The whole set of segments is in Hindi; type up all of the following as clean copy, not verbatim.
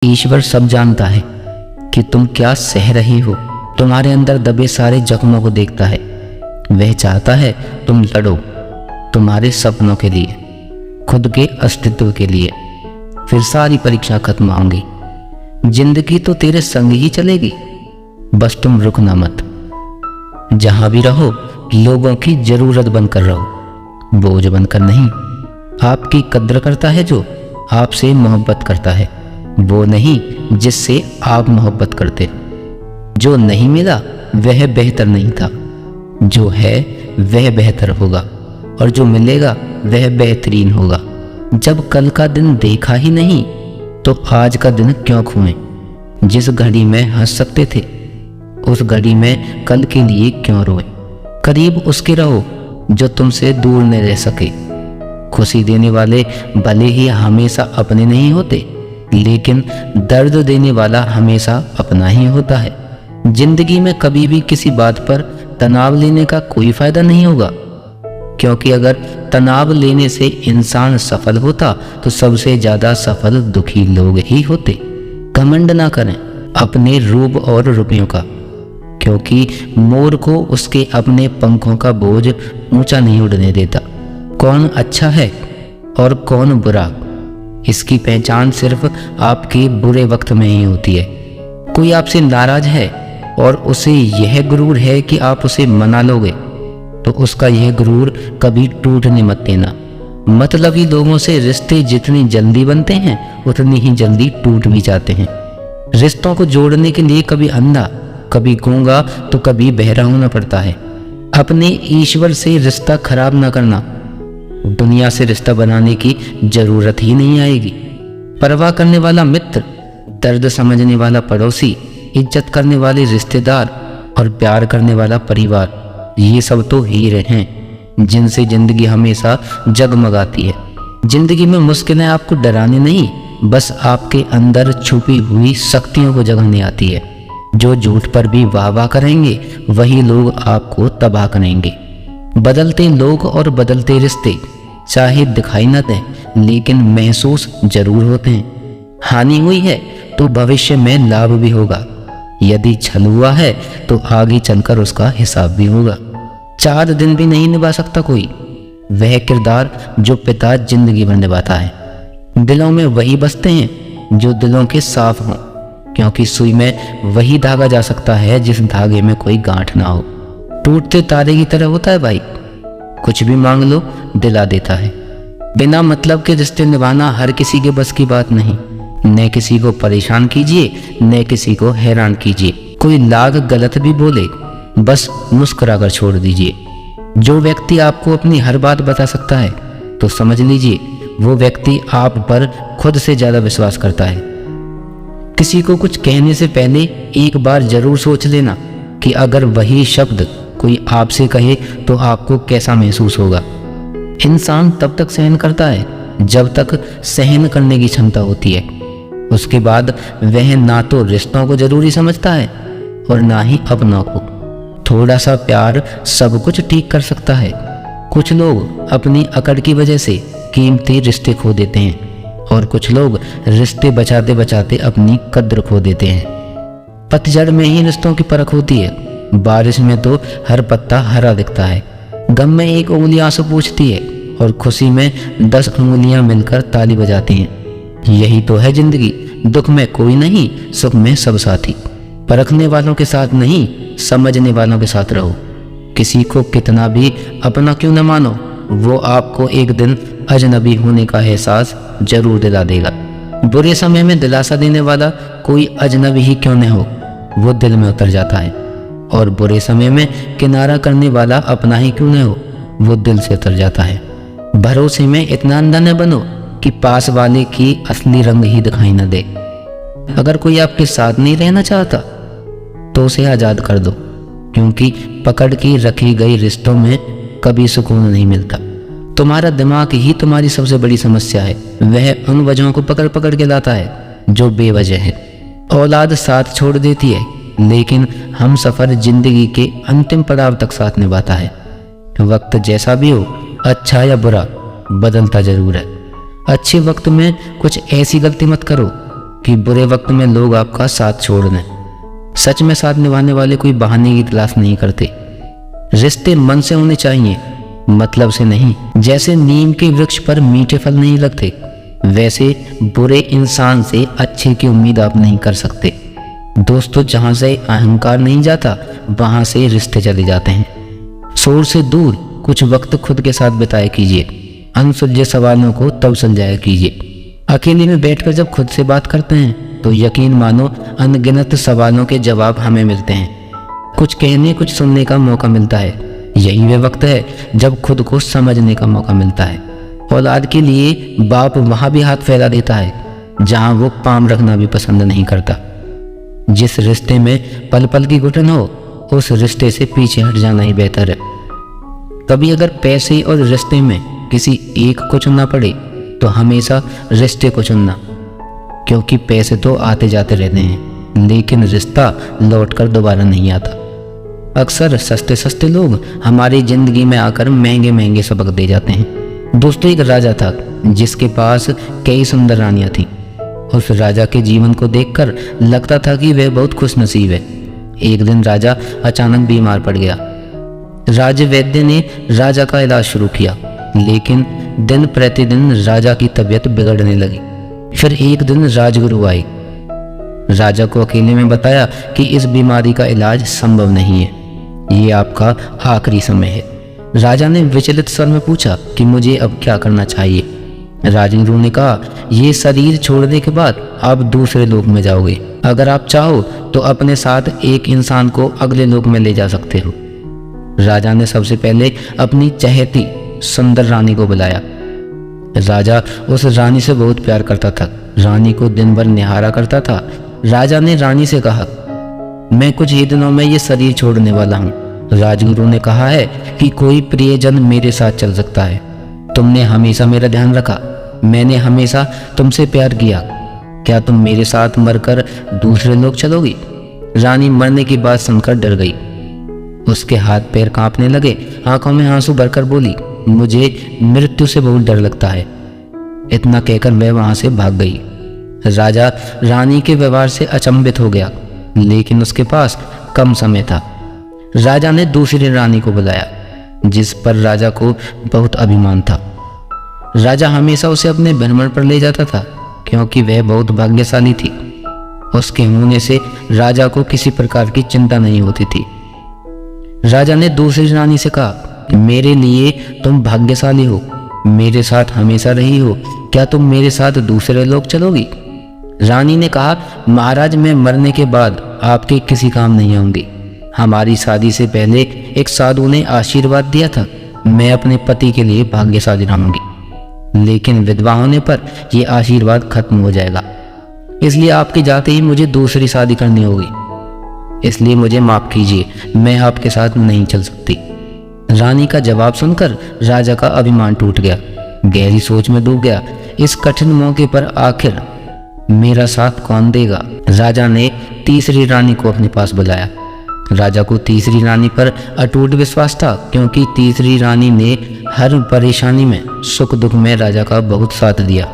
ईश्वर सब जानता है कि तुम क्या सह रही हो। तुम्हारे अंदर दबे सारे जख्मों को देखता है। वह चाहता है तुम लड़ो तुम्हारे सपनों के लिए, खुद के अस्तित्व के लिए। फिर सारी परीक्षा खत्म होंगी। जिंदगी तो तेरे संग ही चलेगी, बस तुम रुकना मत। जहां भी रहो लोगों की जरूरत बनकर रहो, बोझ बनकर नहीं। आपकी कद्र करता है जो आपसे मोहब्बत करता है, वो नहीं जिससे आप मोहब्बत करते। जो नहीं मिला वह बेहतर नहीं था, जो है वह बेहतर होगा, और जो मिलेगा वह बेहतरीन होगा। जब कल का दिन देखा ही नहीं तो आज का दिन क्यों खोएं। जिस घड़ी में हंस सकते थे उस घड़ी में कल के लिए क्यों रोए। करीब उसके रहो जो तुमसे दूर न रह सके। खुशी देने वाले भले ही हमेशा अपने नहीं होते, लेकिन दर्द देने वाला हमेशा अपना ही होता है। जिंदगी में कभी भी किसी बात पर तनाव लेने का कोई फायदा नहीं होगा, क्योंकि अगर तनाव लेने से इंसान सफल होता तो सबसे ज्यादा सफल दुखी लोग ही होते। घमंड ना करें अपने रूप और रुपयों का, क्योंकि मोर को उसके अपने पंखों का बोझ ऊंचा नहीं उड़ने देता। कौन अच्छा है और कौन बुरा, इसकी पहचान सिर्फ आपके बुरे वक्त में ही होती है। कोई आपसे नाराज है और उसे यह गुरूर है कि आप उसे मना लोगे, तो उसका यह गुरूर कभी टूटने मत देना। मतलबी लोगों से रिश्ते जितनी जल्दी बनते हैं उतनी ही जल्दी टूट भी जाते हैं। रिश्तों को जोड़ने के लिए कभी अंधा, कभी गूंगा तो कभी बहरा होना पड़ता है। अपने ईश्वर से रिश्ता खराब ना करना, दुनिया से रिश्ता बनाने की जरूरत ही नहीं आएगी। परवाह करने वाला मित्र, दर्द समझने वाला पड़ोसी, इज्जत करने वाले रिश्तेदार और प्यार करने वाला परिवार, ये सब तो हीरे हैं जिनसे जिंदगी हमेशा जगमगाती है। जिंदगी में मुश्किलें आपको डराने नहीं, बस आपके अंदर छुपी हुई शक्तियों को जगाने आती है। जो झूठ पर भी वाह वाह करेंगे वही लोग आपको तबाह करेंगे। बदलते लोग और बदलते रिश्ते चाहे दिखाई न दें लेकिन महसूस जरूर होते हैं। हानि हुई है तो भविष्य में लाभ भी होगा, यदि छल हुआ है तो आगे चलकर उसका हिसाब भी होगा। 4 दिन भी नहीं निभा सकता कोई वह किरदार जो पिता जिंदगी भर निभाता है। दिलों में वही बसते हैं जो दिलों के साफ हों, क्योंकि सुई में वही धागा जा सकता है जिस धागे में कोई गांठ ना हो। टूटते तारे की तरह होता है भाई, कुछ भी मांग लो दिला देता है। बिना मतलब के रिश्ते निभाना हर किसी के बस की बात नहीं। न किसी को परेशान कीजिए न किसी को हैरान कीजिए। कोई लाख गलत भी बोले बस मुस्कुरा कर छोड़ दीजिए। जो व्यक्ति आपको अपनी हर बात बता सकता है तो समझ लीजिए वो व्यक्ति आप पर खुद से ज्यादा विश्वास करता है। किसी को कुछ कहने से पहले एक बार जरूर सोच लेना कि अगर वही शब्द कोई आपसे कहे तो आपको कैसा महसूस होगा। इंसान तब तक सहन करता है जब तक सहन करने की क्षमता होती है। उसके बाद वह ना तो रिश्तों को जरूरी समझता है और ना ही अपनों को। थोड़ा सा प्यार सब कुछ ठीक कर सकता है। कुछ लोग अपनी अकड़ की वजह से कीमती रिश्ते खो देते हैं और कुछ लोग रिश्ते बचाते बचाते अपनी कद्र खो देते हैं। पतझड़ में ही रिश्तों की परख होती है, बारिश में तो हर पत्ता हरा दिखता है। गम में एक उंगली आंसू पूछती है और खुशी में 10 उंगलियां मिलकर ताली बजाती हैं। यही तो है जिंदगी, दुख में कोई नहीं, सुख में सब साथी। परखने वालों के साथ नहीं, समझने वालों के साथ रहो। किसी को कितना भी अपना क्यों न मानो, वो आपको एक दिन अजनबी होने का एहसास जरूर दिला देगा। बुरे समय में दिलासा देने वाला कोई अजनबी ही क्यों न हो, वो दिल में उतर जाता है। और बुरे समय में किनारा करने वाला अपना ही क्यों न हो, वो दिल से उतर जाता है। भरोसे में इतना अंधा न बनो कि पास वाले की असली रंग ही दिखाई न दे। अगर कोई आपके साथ नहीं रहना चाहता तो उसे आजाद कर दो, क्योंकि पकड़ के रखी गई रिश्तों में कभी सुकून नहीं मिलता। तुम्हारा दिमाग ही तुम्हारी सबसे बड़ी समस्या है। वह उन वजहों को पकड़ पकड़ के लाता है जो बेवजह है। औलाद साथ छोड़ देती है, लेकिन हम सफर जिंदगी के अंतिम पड़ाव तक साथ निभाता है। वक्त जैसा भी हो, अच्छा या बुरा, बदलता जरूर है। अच्छे वक्त में कुछ ऐसी गलती मत करो कि बुरे वक्त में लोग आपका साथ छोड़ दें। सच में साथ निभाने वाले कोई बहाने की तलाश नहीं करते। रिश्ते मन से होने चाहिए, मतलब से नहीं। जैसे नीम के वृक्ष पर मीठे फल नहीं लगते, वैसे बुरे इंसान से अच्छे की उम्मीद आप नहीं कर सकते। दोस्तों, जहाँ से अहंकार नहीं जाता वहाँ से रिश्ते चले जाते हैं। शोर से दूर कुछ वक्त खुद के साथ बिताया कीजिए। अनसुलझे सवालों को तब सुलझाया कीजिए। अकेले में बैठकर जब खुद से बात करते हैं तो यकीन मानो अनगिनत सवालों के जवाब हमें मिलते हैं। कुछ कहने कुछ सुनने का मौका मिलता है। यही वह वक्त है जब खुद को समझने का मौका मिलता है। औलाद के लिए बाप वहाँ भी हाथ फैला देता है जहाँ वो पाँव रखना भी पसंद नहीं करता। जिस रिश्ते में पल पल की घुटन हो, उस रिश्ते से पीछे हट जाना ही बेहतर है। कभी अगर पैसे और रिश्ते में किसी एक को चुनना पड़े तो हमेशा रिश्ते को चुनना, क्योंकि पैसे तो आते जाते रहते हैं लेकिन रिश्ता लौट कर दोबारा नहीं आता। अक्सर सस्ते सस्ते लोग हमारी जिंदगी में आकर महंगे महंगे सबक दे जाते हैं। दोस्तों, एक राजा था जिसके पास कई सुंदर रानियां थीं। उस राजा के जीवन को देखकर लगता था कि वह बहुत खुशनसीब है। एक दिन राजा अचानक बीमार पड़ गया। राज वैद्य ने राजा का इलाज शुरू किया, लेकिन दिन प्रतिदिन राजा की तबीयत बिगड़ने लगी। फिर एक दिन राजगुरु आए। राजा को अकेले में बताया कि इस बीमारी का इलाज संभव नहीं है, ये आपका आखिरी समय है। राजा ने विचलित स्वर में पूछा कि मुझे अब क्या करना चाहिए। राजगुरु ने कहा, ये शरीर छोड़ने के बाद आप दूसरे लोक में जाओगे। अगर आप चाहो तो अपने साथ एक इंसान को अगले लोक में ले जा सकते हो। राजा ने सबसे पहले अपनी चहेती सुंदर रानी को बुलाया। राजा उस रानी से बहुत प्यार करता था, रानी को दिन भर निहारा करता था। राजा ने रानी से कहा, मैं कुछ ही दिनों में ये शरीर छोड़ने वाला हूँ। राजगुरु ने कहा है कि कोई प्रियजन मेरे साथ चल सकता है। तुमने हमेशा मेरा ध्यान रखा, मैंने हमेशा तुमसे प्यार किया। क्या तुम मेरे साथ मरकर दूसरे लोग चलोगी? रानी मरने की बात सुनकर डर गई। उसके हाथ पैर कांपने लगे, आंखों में आंसू भरकर बोली, मुझे मृत्यु से बहुत डर लगता है। इतना कहकर वह वहां से भाग गई। राजा रानी के व्यवहार से अचंभित हो गया, लेकिन उसके पास कम समय था। राजा ने दूसरी रानी को बुलाया, जिस पर राजा को बहुत अभिमान था। राजा हमेशा उसे अपने भ्रमण पर ले जाता था, क्योंकि वह बहुत भाग्यशाली थी। उसके होने से राजा को किसी प्रकार की चिंता नहीं होती थी। राजा ने दूसरी रानी से कहा, मेरे लिए तुम भाग्यशाली हो, मेरे साथ हमेशा रही हो, क्या तुम मेरे साथ दूसरे लोग चलोगी? रानी ने कहा, महाराज, मैं मरने के बाद आपके किसी काम नहीं आऊंगी। हमारी शादी से पहले एक साधु ने आशीर्वाद दिया था, मैं अपने पति के लिए भाग्यशाली रहूंगी, लेकिन विधवा होने पर यह आशीर्वाद खत्म हो जाएगा। इसलिए आपके जाते ही मुझे दूसरी शादी करनी होगी। इसलिए मुझे माफ कीजिए, मैं आपके साथ नहीं चल सकती। रानी का जवाब सुनकर राजा का अभिमान टूट गया, गहरी सोच में डूब गया। इस कठिन मौके पर आखिर मेरा साथ कौन देगा? राजा ने तीसरी रानी को अपने पास बुलाया। राजा को तीसरी रानी पर अटूट विश्वास था, क्योंकि तीसरी रानी ने हर परेशानी में, सुख दुख में राजा का बहुत साथ दिया।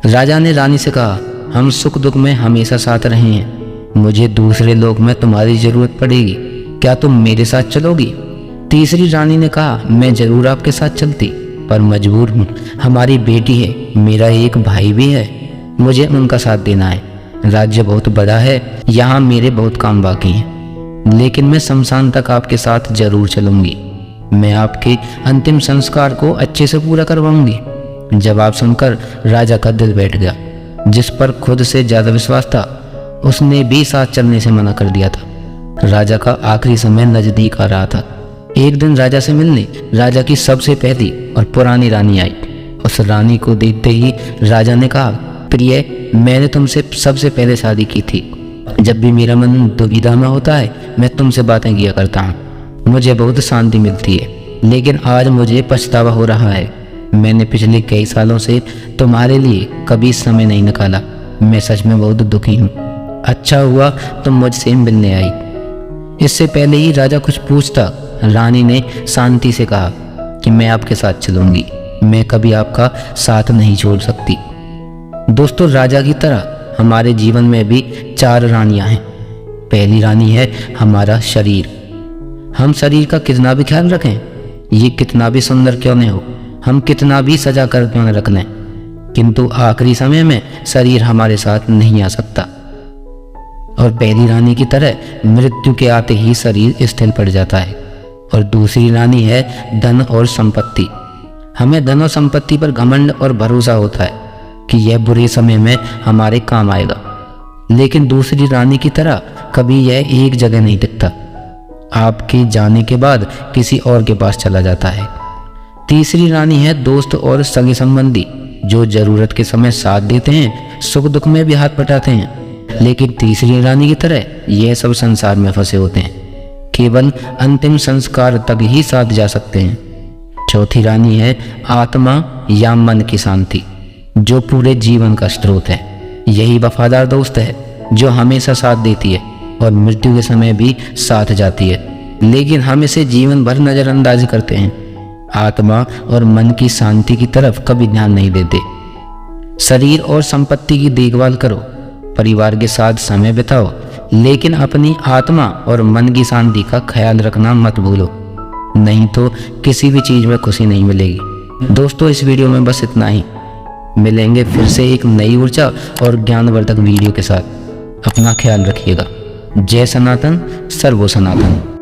राजा ने रानी से कहा, हम सुख दुख में हमेशा साथ रहे हैं, मुझे दूसरे लोक में तुम्हारी जरूरत पड़ेगी, क्या तुम मेरे साथ चलोगी? तीसरी रानी ने कहा, मैं जरूर आपके साथ चलती, पर मजबूर हूँ। हमारी बेटी है, मेरा एक भाई भी है, मुझे उनका साथ देना है। राज्य बहुत बड़ा है, यहाँ मेरे बहुत काम बाकी हैं, लेकिन मैं शमशान तक आपके साथ जरूर चलूंगी। मैं आपके अंतिम संस्कार को अच्छे से पूरा करवाऊंगी। जवाब सुनकर राजा का दिल बैठ गया। जिस पर खुद से ज्यादा विश्वास था, उसने भी साथ चलने से मना कर दिया था। राजा का आखिरी समय नजदीक आ रहा था। एक दिन राजा से मिलने राजा की सबसे पहली और पुरानी रानी आई। उस रानी को देखते ही राजा ने कहा, प्रिय, मैंने तुमसे सबसे पहले शादी की थी। जब भी मेरा मन दुविधा में होता है, मैं तुमसे बातें किया करता हूँ, मुझे बहुत शांति मिलती है। लेकिन आज मुझे पछतावा हो रहा है, मैंने पिछले कई सालों से तुम्हारे लिए कभी समय नहीं निकाला। मैं सच में बहुत दुखी हूँ। अच्छा हुआ तुम मुझसे मिलने आई। इससे पहले ही राजा कुछ पूछता, रानी ने शांति से कहा कि मैं आपके साथ चलूंगी, मैं कभी आपका साथ नहीं छोड़ सकती। दोस्तों, राजा की तरह हमारे जीवन में भी 4 रानियां हैं। पहली रानी है हमारा शरीर। हम शरीर का कितना भी ख्याल रखें, ये कितना भी सुंदर क्यों न हो, हम कितना भी सजा कर क्यों न रख लें, किंतु आखिरी समय में शरीर हमारे साथ नहीं आ सकता और पहली रानी की तरह मृत्यु के आते ही शरीर स्थिर पड़ जाता है। और दूसरी रानी है धन और संपत्ति। हमें धन और संपत्ति पर घमंड और भरोसा होता है कि यह बुरे समय में हमारे काम आएगा, लेकिन दूसरी रानी की तरह कभी यह एक जगह नहीं टिकता, आपके जाने के बाद किसी और के पास चला जाता है। तीसरी रानी है दोस्त और सगे संबंधी, जो जरूरत के समय साथ देते हैं, सुख दुख में भी हाथ बटाते हैं, लेकिन तीसरी रानी की तरह यह सब संसार में फंसे होते हैं, केवल अंतिम संस्कार तक ही साथ जा सकते हैं। चौथी रानी है आत्मा या मन की शांति, जो पूरे जीवन का स्रोत है। यही वफादार दोस्त है जो हमेशा साथ देती है और मृत्यु के समय भी साथ जाती है, लेकिन हम इसे जीवन भर नजरअंदाज करते हैं। आत्मा और मन की शांति की तरफ कभी ध्यान नहीं देते। शरीर और संपत्ति की देखभाल करो, परिवार के साथ समय बिताओ, लेकिन अपनी आत्मा और मन की शांति का ख्याल रखना मत भूलो, नहीं तो किसी भी चीज़ में खुशी नहीं मिलेगी। दोस्तों, इस वीडियो में बस इतना ही। मिलेंगे फिर से एक नई ऊर्जा और ज्ञानवर्धक वीडियो के साथ। अपना ख्याल रखिएगा। जय सनातन, सर्वो सनातन।